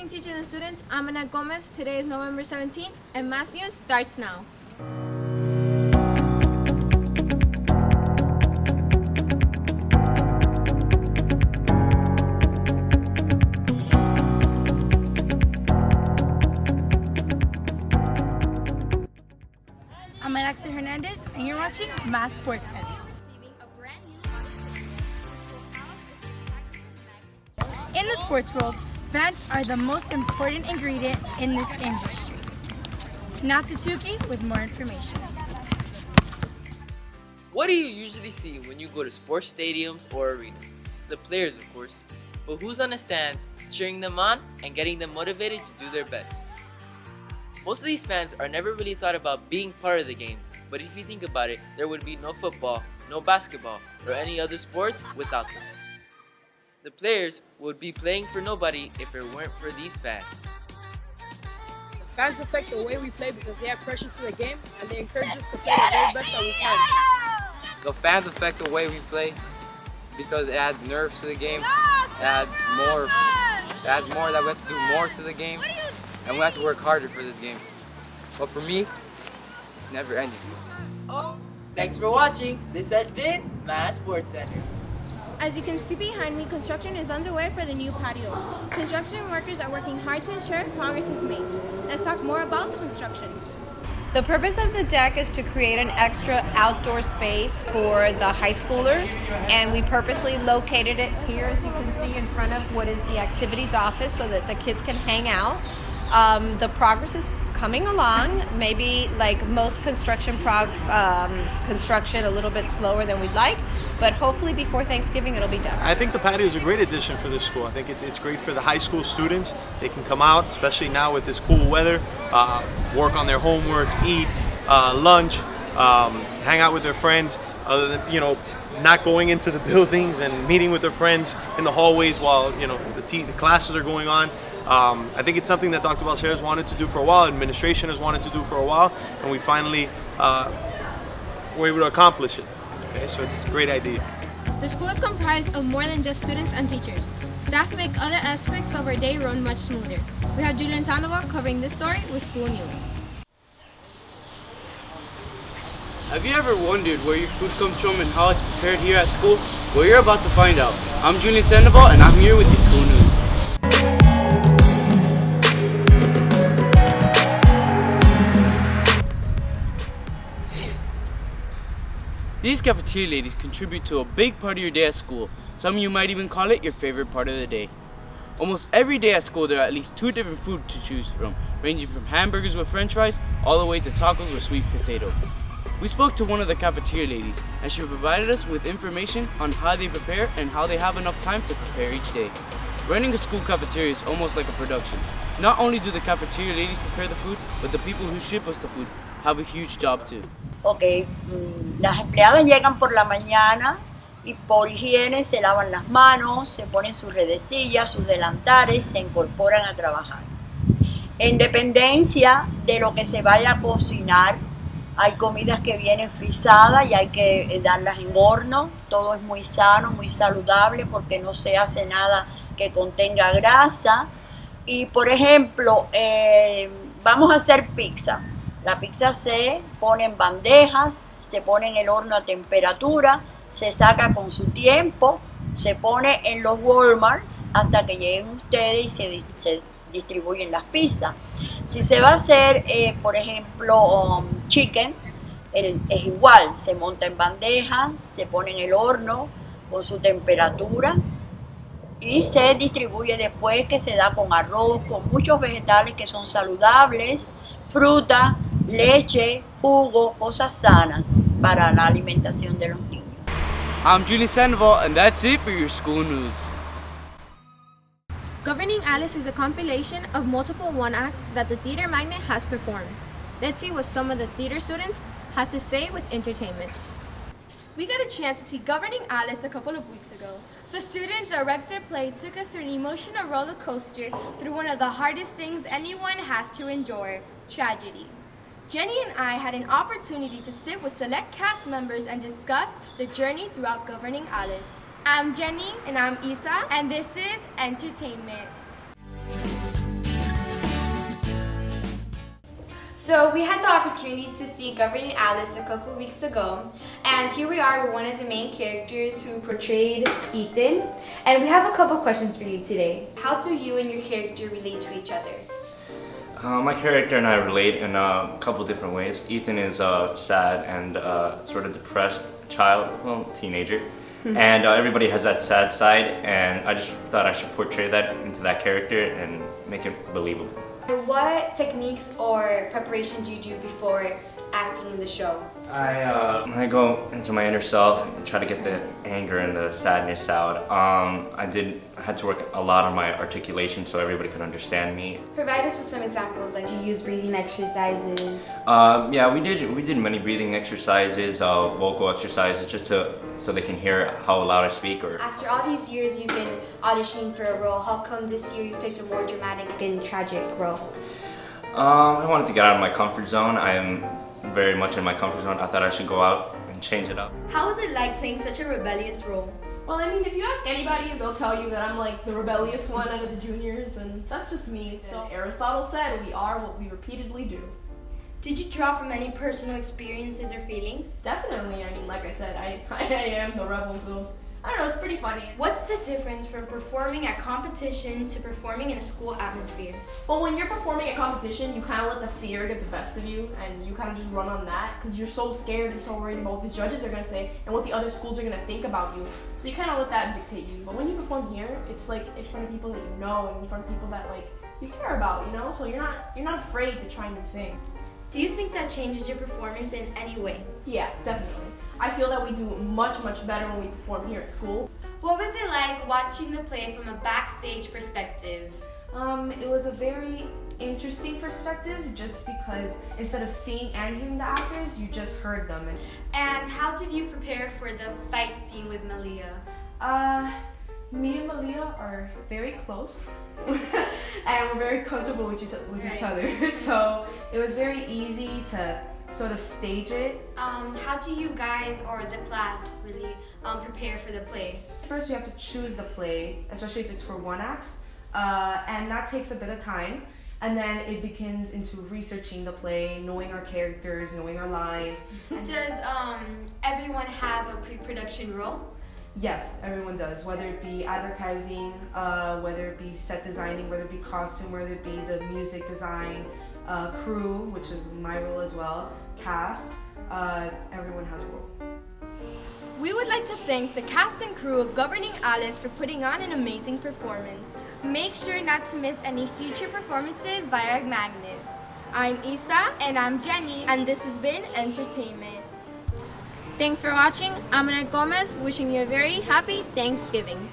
evening, teachers and students. I'm Annette Gomez. Today is November 17th, and Mass News starts now. I'm Alexa Hernandez, and you're watching Mass Sports Center. In the sports world, fans are the most important ingredient in this industry. Now to Tuki with more information. What do you usually see when you go to sports stadiums or arenas? The players, of course. But who's on the stands, cheering them on and getting them motivated to do their best? Most of these fans are never really thought about being part of the game, but if you think about it, there would be no football, no basketball, or any other sports without them. The players would be playing for nobody if it weren't for these fans. Fans affect the way we play because they add pressure to the game and they encourage us to play the very best that we can. The fans affect the way we play because it adds nerves to the game, it adds more that we have to do more to the game, and we have to work harder for this game. But for me, it's never ending. Thanks for watching. This has been Mass Sports Center. As you can see behind me, construction is underway for the new patio. Construction workers are working hard to ensure progress is made. Let's talk more about the construction. The purpose of the deck is to create an extra outdoor space for the high schoolers, and we purposely located it here, as you can see, in front of what is the activities office so that the kids can hang out. The progress is coming along, maybe like most construction a little bit slower than we'd like, but hopefully before Thanksgiving it'll be done. I think the patio is a great addition for this school. I think it's great for the high school students. They can come out, especially now with this cool weather, work on their homework, eat, lunch, hang out with their friends, other than, not going into the buildings and meeting with their friends in the hallways while, the classes are going on. I think it's something that Dr. Balcer has wanted to do for a while, administration has wanted to do for a while, and we finally were able to accomplish it. Okay, so it's a great idea. The school is comprised of more than just students and teachers. Staff make other aspects of our day run much smoother. We have Julian Sandoval covering this story with school news. Have you ever wondered where your food comes from and how it's prepared here at school? Well, you're about to find out. I'm Julian Sandoval, and I'm here with your school news. These cafeteria ladies contribute to a big part of your day at school. Some of you might even call it your favorite part of the day. Almost every day at school there are at least 2 different foods to choose from, ranging from hamburgers with french fries all the way to tacos with sweet potato. We spoke to one of the cafeteria ladies, and she provided us with information on how they prepare and how they have enough time to prepare each day. Running a school cafeteria is almost like a production. Not only do the cafeteria ladies prepare the food, but the people who ship us the food have a huge job too. Ok, las empleadas llegan por la mañana y por higiene se lavan las manos, se ponen sus redecillas, sus delantares, se incorporan a trabajar. En dependencia de lo que se vaya a cocinar, hay comidas que vienen frisadas y hay que darlas en horno. Todo es muy sano, muy saludable porque no se hace nada que contenga grasa. Y por ejemplo, vamos a hacer pizza. La pizza se pone en bandejas, se pone en el horno a temperatura, se saca con su tiempo, se pone en los Walmarts hasta que lleguen ustedes y se distribuyen las pizzas. Si se va a hacer, por ejemplo, chicken, es igual, se monta en bandejas, se pone en el horno con su temperatura y se distribuye después, que se da con arroz, con muchos vegetales que son saludables, fruta, leche, jugo, cosas sanas para la alimentación de los niños. I'm Julian Sandoval, and that's it for your school news. Governing Alice is a compilation of multiple one-acts that the Theater Magnet has performed. Let's see what some of the theater students have to say with entertainment. We got a chance to see Governing Alice a couple of weeks ago. The student-directed play took us through an emotional roller coaster through one of the hardest things anyone has to endure, tragedy. Jenny and I had an opportunity to sit with select cast members and discuss the journey throughout Governing Alice. I'm Jenny, and I'm Isa, and this is Entertainment. So we had the opportunity to see Governing Alice a couple weeks ago, and here we are with one of the main characters who portrayed Ethan, and we have a couple questions for you today. How do you and your character relate to each other? My character and I relate in a couple different ways. Ethan is a sad and sort of depressed child, well, teenager, and everybody has that sad side, and I just thought I should portray that into that character and make it believable. What techniques or preparation do you do before acting in the show? I go into my inner self and try to get the anger and the sadness out. I had to work a lot on my articulation so everybody could understand me. Provide us with some examples, like do you use breathing exercises? Yeah, we did many breathing exercises, vocal exercises, just so they can hear how loud I speak. Or After all these years you've been auditioning for a role, how come this year you picked a more dramatic and tragic role? I wanted to get out of my comfort zone. I am very much in my comfort zone. I thought I should go out and change it up. How was it like playing such a rebellious role? Well, I mean, if you ask anybody, they'll tell you that I'm like the rebellious one out of the juniors, and that's just me. So Aristotle said we are what we repeatedly do. Did you draw from any personal experiences or feelings? Definitely. I mean, like I said, I am the rebel, so I don't know, it's pretty funny. What's the difference from performing at competition to performing in a school atmosphere? Well, when you're performing at competition, you kind of let the fear get the best of you, and you kind of just run on that because you're so scared and so worried about what the judges are going to say and what the other schools are going to think about you. So you kind of let that dictate you. But when you perform here, it's like in front of people that you know and in front of people that like you care about, you know? So you're not afraid to try new things. Do you think that changes your performance in any way? Yeah, definitely. I feel that we do much, much better when we perform here at school. What was it like watching the play from a backstage perspective? It was a very interesting perspective just because instead of seeing and hearing the actors, you just heard them. And how did you prepare for the fight scene with Malia? Me and Malia are very close and we're very comfortable with each other. So it was very easy to sort of stage it. How do you guys or the class really prepare for the play? First we have to choose the play, especially if it's for one act, and that takes a bit of time. And then it begins into researching the play, knowing our characters, knowing our lines. Does everyone have a pre-production role? Yes, everyone does, whether it be advertising, whether it be set designing, whether it be costume, whether it be the music design, crew, which is my role as well, cast, everyone has a role. We would like to thank the cast and crew of Governing Alice for putting on an amazing performance. Make sure not to miss any future performances by our magnet. I'm Isa and I'm Jenny, and this has been Entertainment. Thanks for watching. I'm Annette Gomez, wishing you a very happy Thanksgiving.